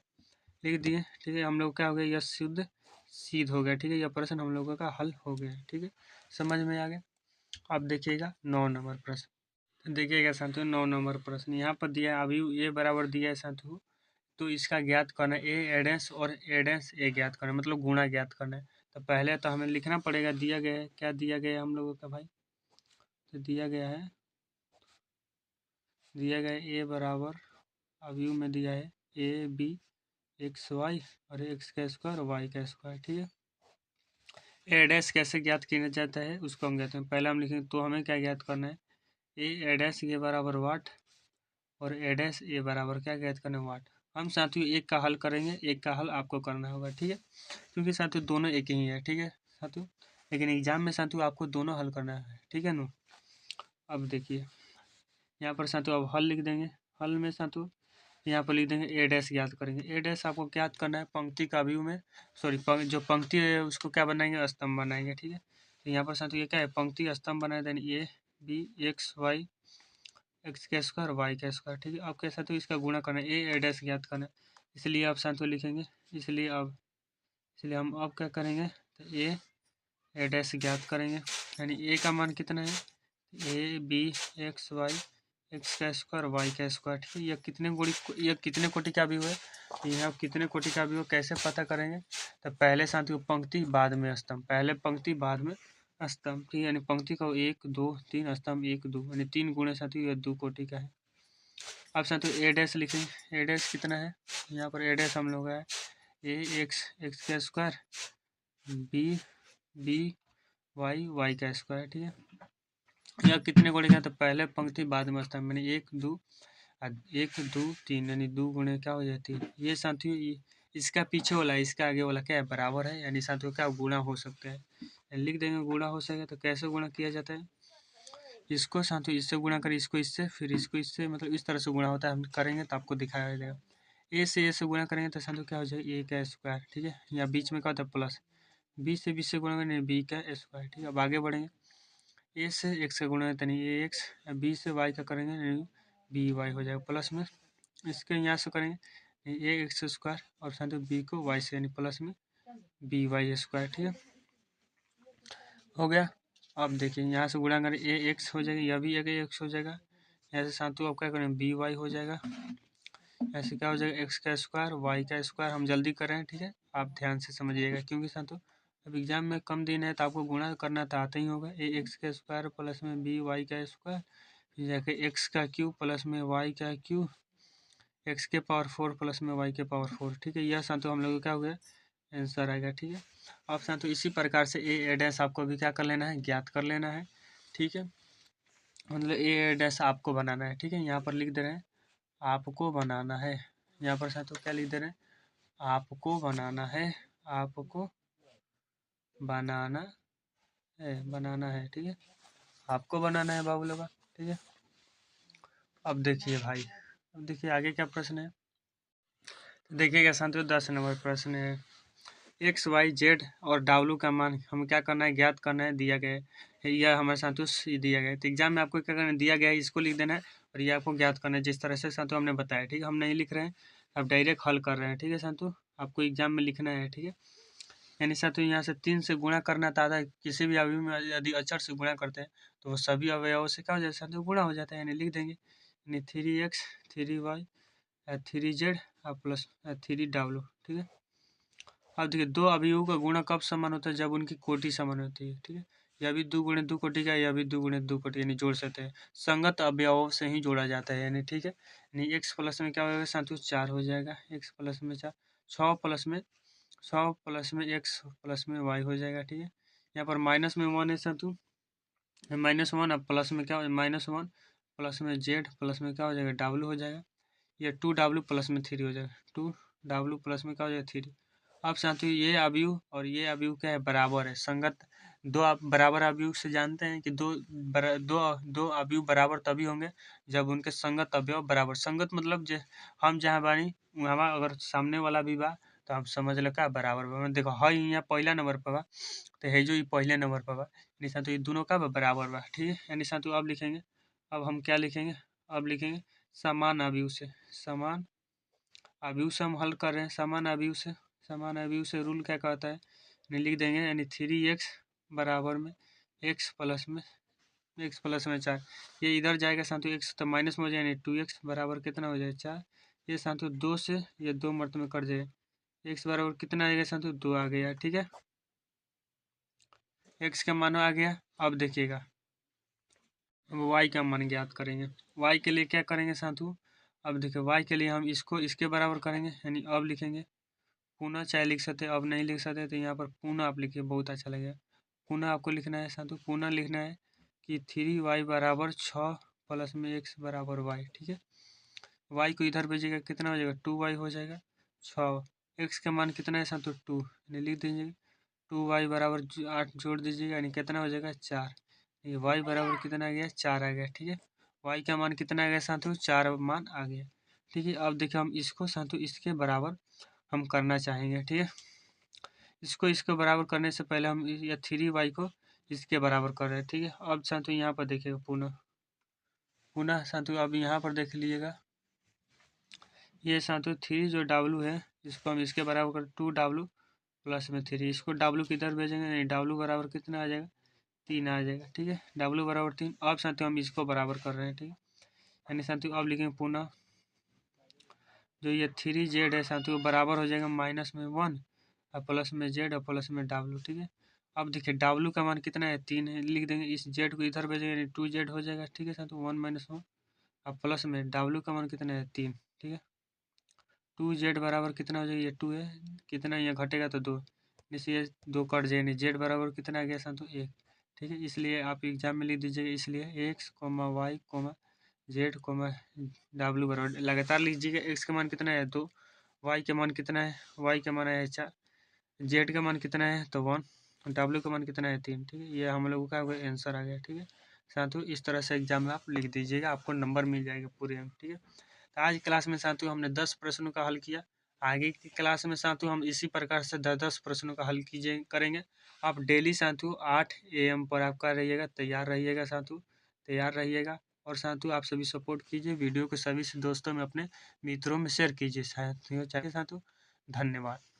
लिख दिए, ठीक है। हम लोग क्या हो गया यह शुद्ध सिद्ध हो गया, ठीक है, यह प्रश्न हम लोगों का हल हो गया, ठीक है, समझ में आ गया। अब देखिएगा 9 नंबर प्रश्न, देखिएगा साथियों 9 नंबर प्रश्न यहाँ पर दिया है, अभी ए बराबर दिया है साथियों, तो इसका ज्ञात करना ए एडेंस और एडेंस ए ज्ञात करना मतलब गुणा ज्ञात करना है। तो पहले तो हमें लिखना पड़ेगा दिया गया है, क्या दिया गया है हम लोगों का भाई, तो दिया गया है ए बराबर अवयव में दिया है ए बी एक्स वाई और एक्स का स्क्वायर वाई का स्क्वायर, ठीक है। ए डैश कैसे ज्ञात किया जाता है उसको हम कहते हैं, पहले हम लिखेंगे तो हमें क्या ज्ञात करना है ए डैश के बराबर वाट और ए डैश ए बराबर क्या ज्ञात करना है वाट। हम साथियों एक का हल करेंगे, एक का हल आपको करना होगा, ठीक है, क्योंकि साथियों दोनों एक ही है, ठीक है साथियों, लेकिन एग्जाम में साथियों आपको दोनों हल करना है, ठीक है ना। अब देखिए यहाँ पर साथियों अब हल लिख देंगे, हल में साथियों यहाँ पर लिख देंगे ए डैश ज्ञात करेंगे, ए डैश आपको ज्ञात करना है पंक्ति का व्यू में जो पंक्ति है उसको क्या बनाएंगे स्तंभ बनाएंगे, ठीक है। तो यहाँ पर साथियों ये क्या है पंक्ति स्तंभ बनाए then A B x y x का स्क्वायर वाई का स्क्वायर, ठीक है। अब क्या साथियों इसका गुणा करना है ए डैश ज्ञात करना है, इसलिए आप साथियों लिखेंगे इसलिए हम अब क्या करेंगे तो ए डैश ज्ञात करेंगे, यानी ए का मान कितना है A B x y x का स्क्वायर वाई का स्क्वायर, ठीक है। यह कितने कोटि का भी है, यह कितने कोटि का भी हो कैसे पता करेंगे, तो पहले साथियों पंक्ति बाद में स्तंभ, पहले पंक्ति बाद में स्तंभ, ठीक है, यानी पंक्ति का 1 2 3 स्तंभ 1 2 यानी 3 गुणे साथियों यह 2 कोटि का है। अब साथियों ए डैश लिखेंगे, ए डैश कितना है यहाँ पर ए डैश हम लोग है ए एक्स एक्स का square b b y y का स्क्वायर, ठीक है। यह कितने गुणे का, तो पहले पंक्ति बाद में स्तंभ यानी 1 2 3 यानी 2 गुणे क्या हो जाती है ये साथियों इसका पीछे वाला इसका आगे वाला क्या है बराबर है, यानी साथियों क्या गुणा हो सकते हैं, लिख देंगे गुणा हो सके तो कैसे गुणा किया जाता है, इसको साथ ही इससे गुणा करें, इसको इससे, फिर इसको इससे, मतलब इस तरह से गुणा होता है। हम करेंगे तो आपको दिखाया जाएगा। ए से गुणा करेंगे तो साथ क्या हो जाएगा, ए का स्क्वायर, ठीक है। या बीच में क्या होता है प्लस, बी से गुणा करेंगे बी का स्क्वायर, ठीक है। अब आगे बढ़ेंगे, ए से एक्स का गुणा है ए एक्स, बी से वाई का करेंगे बी वाई हो जाएगा प्लस में, इसके यहाँ से करेंगे ए एक्स स्क्वायर और साथ बी को वाई से यानी प्लस में बी वाई स्क्वायर, ठीक है, हो गया। अब देखिए यहाँ से गुणा करें ए एक्स हो जाएगा, यह भी एक एक्स हो जाएगा, यहाँ से साथ अब क्या करें बी वाई हो जाएगा, ऐसे क्या हो जाएगा एक्स का स्क्वायर वाई का स्क्वायर। हम जल्दी कर रहे हैं, ठीक है, आप ध्यान से समझिएगा, क्योंकि साथ अब एग्जाम में कम दिन है तो आपको गुणा करना तो आता ही होगा। ए एक्स का स्क्वायर प्लस में बी वाई का स्क्वायर, फिर जाके एक्स का क्यूब प्लस में वाई का क्यूब, एक्स के पावर 4 प्लस में वाई के पावर 4, ठीक है। यह साथ हम लोग क्या हो गया आंसर आएगा, ठीक है। अब साथ इसी प्रकार से ए डैश आपको भी क्या कर लेना है, ज्ञात कर लेना है, ठीक है। मतलब ए डैश आपको बनाना है, ठीक है। यहाँ पर लिख दे रहे हैं आपको बनाना है, यहाँ पर साथ क्या लिख दे रहे हैं आपको बनाना है, आपको बनाना है, ठीक है, आपको बनाना है बाबू लोग, ठीक है। अब देखिए भाई, अब देखिए आगे क्या प्रश्न है, देखिएगा साथियों 10 नंबर प्रश्न है। एक्स वाई जेड और डब्लू का मान हमें क्या करना है, ज्ञात करना है, दिया गया है। यह हमारे साथियों दिया गया है, तो एग्जाम में आपको क्या करना है, दिया गया है इसको लिख देना है और ये आपको ज्ञात करना है, जिस तरह से साथियों हमने बताया, ठीक है। हम नहीं लिख रहे हैं, आप डायरेक्ट हल कर रहे हैं, ठीक है साथियों, आपको एग्जाम में लिखना है, ठीक है। यानी साथियों यहाँ से 3 से गुणा करना था, किसी भी अवयव में यदि अचर से गुणा करते हैं तो वो सभी अवयवों से क्या हो जाता है साथियों, गुणा हो जाता है, यानी लिख देंगे यानी 3x 3y 3z plus 3w, ठीक है। अब देखिए दो अवयवों का गुणा कब समान होता है, जब उनकी कोटि समान होती है, ठीक है। यह भी 2 गुणे 2 कोटि का, यह भी 2 गुणे 2 कोटि, यानी जोड़ सकते हैं, संगत अवयवों से ही जोड़ा जाता है, यानी ठीक है। यानी एक्स प्लस में क्या होगा साथियों 4 हो जाएगा, एक्स प्लस में 4, 6 प्लस में एक्स प्लस में वाई हो जाएगा, ठीक है। यहाँ पर माइनस में 1 है साथियों, -1, अब प्लस में क्या हो -1 प्लस में जेड प्लस में क्या हो जाएगा डब्लू हो जाएगा, ये 2w प्लस में 3 हो जाएगा, 2w प्लस में क्या हो जाएगा 3। अब साथियों ये अवयव और ये अवयव क्या है, बराबर है, संगत। दो आप बराबर अवयव से जानते हैं कि दो अवयव बराबर तभी होंगे जब उनके संगत अवयव बराबर, संगत मतलब हम जहाँ बानी वहाँ अगर सामने वाला भी बा तो हम समझ लो का बराबर बा। देखो है यहाँ पहला नंबर पर बा तो है जो ये पहले नंबर पर बा, यानी साथियों ये दोनों का बराबर बा, ठीक है। यानी साथियों अब लिखेंगे, अब हम क्या लिखेंगे, अब लिखेंगे समान अवयव से, समान अवयव से हम हल कर रहे हैं, समान अवयव से रूल क्या कहता है, यानी लिख देंगे यानी 3x बराबर में एक्स प्लस में 4, ये इधर जाएगा साथियों एक्स तो माइनस में हो जाएगा, यानी 2x बराबर कितना हो जाएगा 4, ये साथियों 2 से ये 2 मर्त में कट जाएगा, एक्स बराबर कितना आएगा साथियों 2 आ गया, ठीक है। एक्स का मान आ गया। अब देखिएगा अब वाई का मान ज्ञात करेंगे, वाई के लिए क्या करेंगे साथियों, अब देखिए वाई के लिए हम इसको इसके बराबर करेंगे, यानी अब लिखेंगे पुनः, चाहे लिख सकते अब नहीं लिख सकते तो यहाँ पर पुनः आप लिखिए, बहुत अच्छा लगेगा। पुनः आपको लिखना है साथियों, पुनः लिखना है कि 3y बराबर 6 प्लस में x बराबर y, ठीक है। y को इधर भेजिएगा कितना हो जाएगा 2y हो जाएगा, 6 x का मान कितना है साथियों 2, यानी लिख दीजिए 2y बराबर 8 जोड़ दीजिएगा, यानी कितना हो जाएगा 4, ये y बराबर कितना आ गया 4 आ गया, ठीक है। y का मान कितना आ गया साथियों 4 मान आ गया, ठीक है। अब देखिए हम इसको साथियों इसके बराबर हम करना चाहेंगे, ठीक है। इसको इसके बराबर करने से पहले हम या 3y को इसके बराबर कर रहे हैं, ठीक है। अब साथियों यहाँ पर देखिएगा पुनः साथियों अब यहाँ पर देख लीजिएगा, ये साथियों 3 जो w है इसको हम इसके बराबर कर 2w प्लस में 3, इसको w किधर भेजेंगे, नहीं w बराबर कितना आ जाएगा 3 आ जाएगा, ठीक है। w बराबर 3, अब साथियों हम इसको बराबर कर रहे हैं, ठीक है। यानी साथियों अब लिखेंगे पुनः जो ये 3z है साथियों बराबर हो जाएगा -1 और प्लस में z और प्लस में w, ठीक है। अब देखिए w का मान कितना है 3 है, लिख देंगे इस z को इधर भेजेंगे यानी 2z हो जाएगा, ठीक है साथियों 1 - 1 और प्लस में w का मान कितना है 3, ठीक है। 2z बराबर कितना हो जाएगा, ये 2 है, कितना यहाँ घटेगा तो 2, इसलिए 2 कट जाएगा, z बराबर कितना आ गया साथियों 1, ठीक है। इसलिए आप एग्जाम में लिख दीजिएगा, इसलिए x, y, जेड कोमा डब्ल्यू बराबर लगातार लीजिएगा, एक्स का मान कितना है 2, वाई का मान कितना है, वाई का मान है 4, जेड का मान कितना है तो 1, डब्ल्यू का मान कितना है 3, ठीक है। ये हम लोगों का आंसर आ गया, ठीक है। साथियों इस तरह से एग्जाम में आप लिख दीजिएगा, आपको नंबर मिल जाएगा पूरे में, ठीक है। तो आज की क्लास में साथियों हमने 10 प्रश्नों का हल किया। आगे की क्लास में साथियों हम इसी प्रकार से 10-10 प्रश्नों का हल कीजिए करेंगे। आप डेली साथियों 8 AM पर आपका रहिएगा, तैयार रहिएगा साथियों, तैयार रहिएगा। और साथियों आप सभी सपोर्ट कीजिए, वीडियो को सभी से दोस्तों में, अपने मित्रों में शेयर कीजिए साथियों। धन्यवाद।